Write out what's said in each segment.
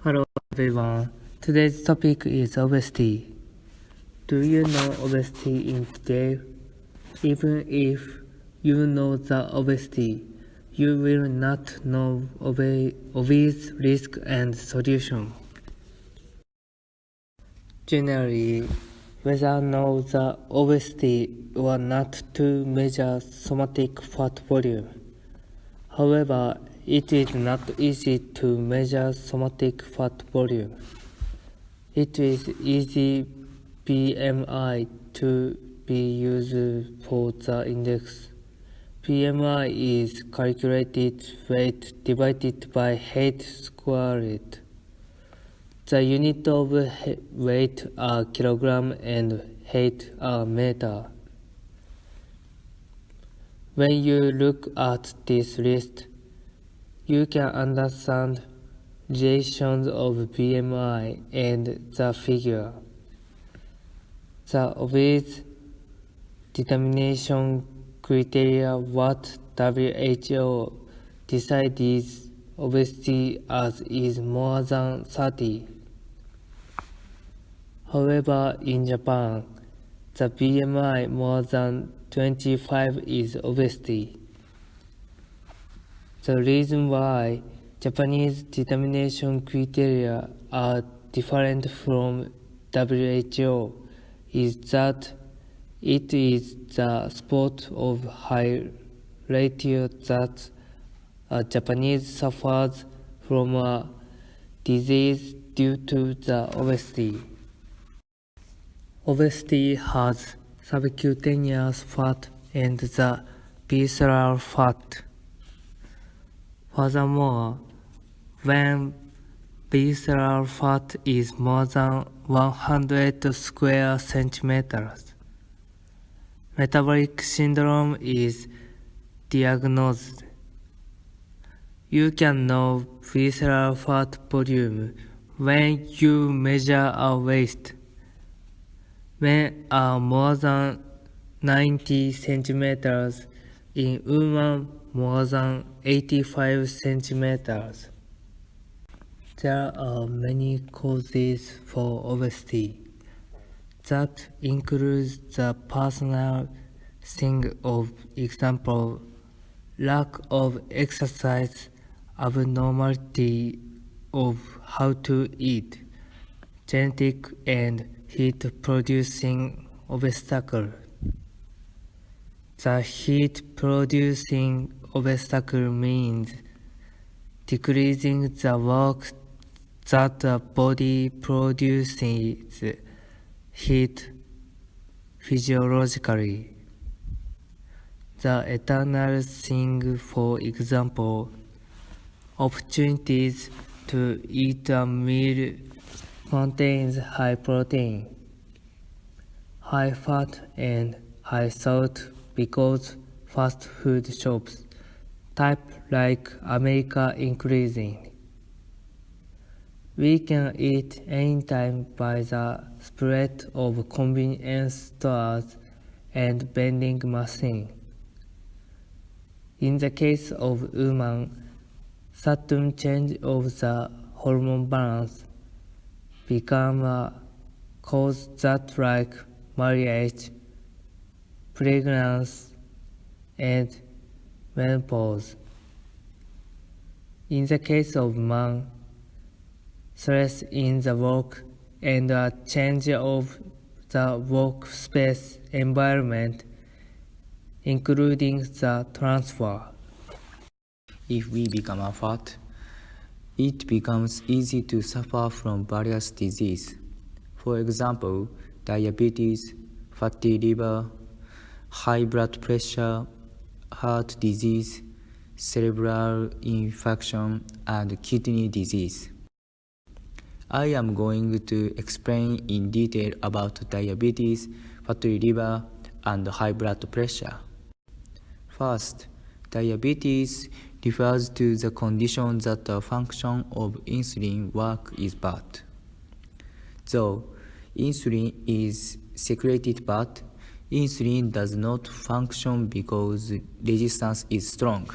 Hello everyone, today's topic is obesity. Do you know obesity in detail? Even if you know the obesity, you will not know obese risk and solution. Generally, whether know the obesity or not to measure somatic fat volume. However, it is not easy to measure somatic fat volume. It is easy BMI to be used for the index. BMI is calculated weight divided by height squared. The unit of weight are kilogram and height are meter. When you look at this list, you can understand relations of BMI and the figure. The obese determination criteria what WHO decides obesity as is more than 30. However, in Japan, the BMI more than 25 is obesity. The reason why Japanese determination criteria are different from WHO is that it is the spot of high ratio that a Japanese suffers from a disease due to the obesity. Obesity has subcutaneous fat and the visceral fat. Furthermore, when visceral fat is more than 100 square centimeters, metabolic syndrome is diagnosed. You can know visceral fat volume when you measure a waist. Men are more than 90 centimeters, in women more than 85 centimeters. There are many causes for obesity. That includes the personal thing of example, lack of exercise, abnormality of how to eat, genetic and heat-producing obstacle. The heat-producing obstacle means decreasing the work that the body produces heat physiologically. The eternal thing, for example, opportunities to eat a meal contains high protein, high fat, and high salt because fast food shops, type like America increasing. We can eat anytime by the spread of convenience stores and vending machine. In the case of women, sudden change of the hormone balance become a cause that like marriage, pregnancy, and menopause. In the case of man, stress in the work and a change of the workspace environment, including the transfer. If we become fat, it becomes easy to suffer from various diseases. For example, diabetes, fatty liver, high blood pressure, heart disease, cerebral infection, and kidney disease. I am going to explain in detail about diabetes, fatty liver, and high blood pressure. First, diabetes refers to the condition that the function of insulin work is bad. Though insulin is secreted but insulin does not function because resistance is strong.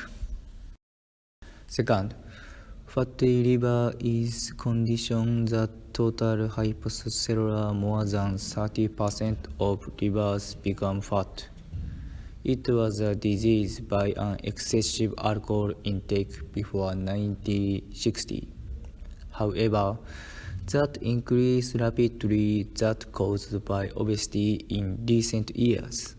Second, Fatty liver is condition that total hypocellular more than 30% of livers become fat. It was a disease by an excessive alcohol intake before 1960. However, that increased rapidly that caused by obesity in recent years.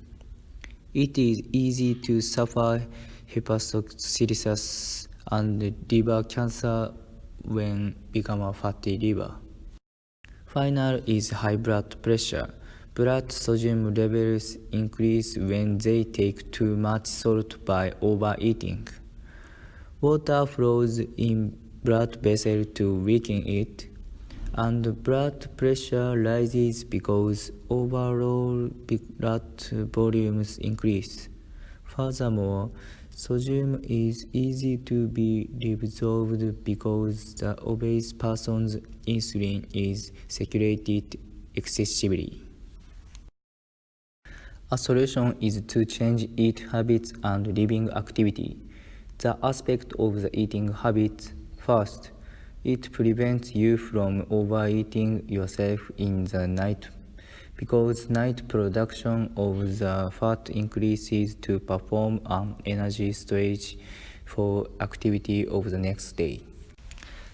It is easy to suffer hepatocellular and liver cancer when become a fatty liver. Final is high blood pressure. Blood sodium levels increase when they take too much salt by overeating. Water flows in blood vessel to weaken it, and blood pressure rises because overall blood volumes increase. Furthermore, sodium is easy to be reabsorbed because the obese person's insulin is secreted excessively. A solution is to change eating habits and living activity. The aspect of the eating habits: first, it prevents you from overeating yourself in the night because night production of the fat increases to perform an energy storage for activity of the next day.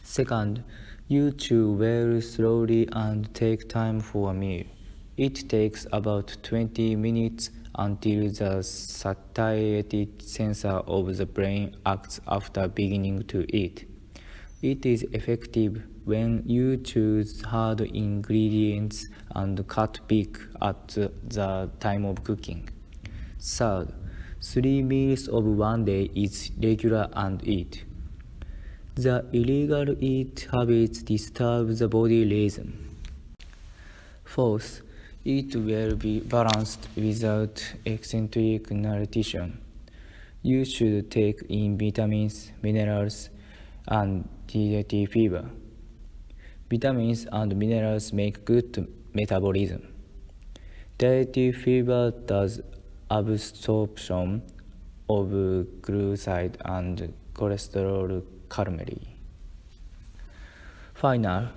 Second, you chew well slowly and take time for a meal. It takes about 20 minutes until the satiety sensor of the brain acts after beginning to eat. It is effective when you choose hard ingredients and cut big at the time of cooking. Third, 3 meals of one day is regular and eat. The illegal eat habits disturb the body rhythm. Fourth, eat well be balanced without eccentric nutrition. You should take in vitamins, minerals, and dietary fiber. Vitamins and minerals make good metabolism. Dietary fiber does absorption of glucose and cholesterol calmly. Final,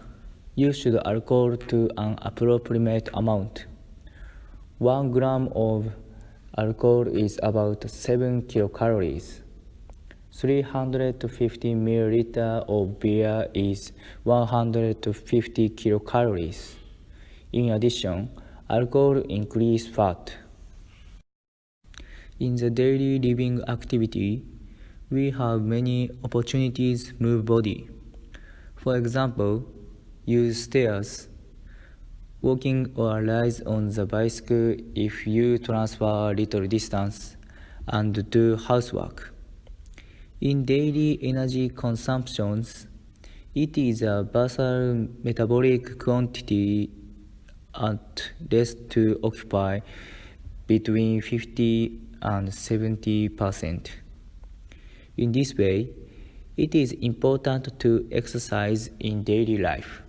you should alcohol to an appropriate amount. 1 gram of alcohol is about 7 kilocalories. 350 milliliters of beer is 150 kilocalories. In addition, alcohol increases fat. In the daily living activity, we have many opportunities to move body. For example, use stairs, walking or rise on the bicycle if you transfer a little distance, and do housework. In daily energy consumptions, it is a basal metabolic quantity at rest to occupy between 50 and 70%. In this way, it is important to exercise in daily life.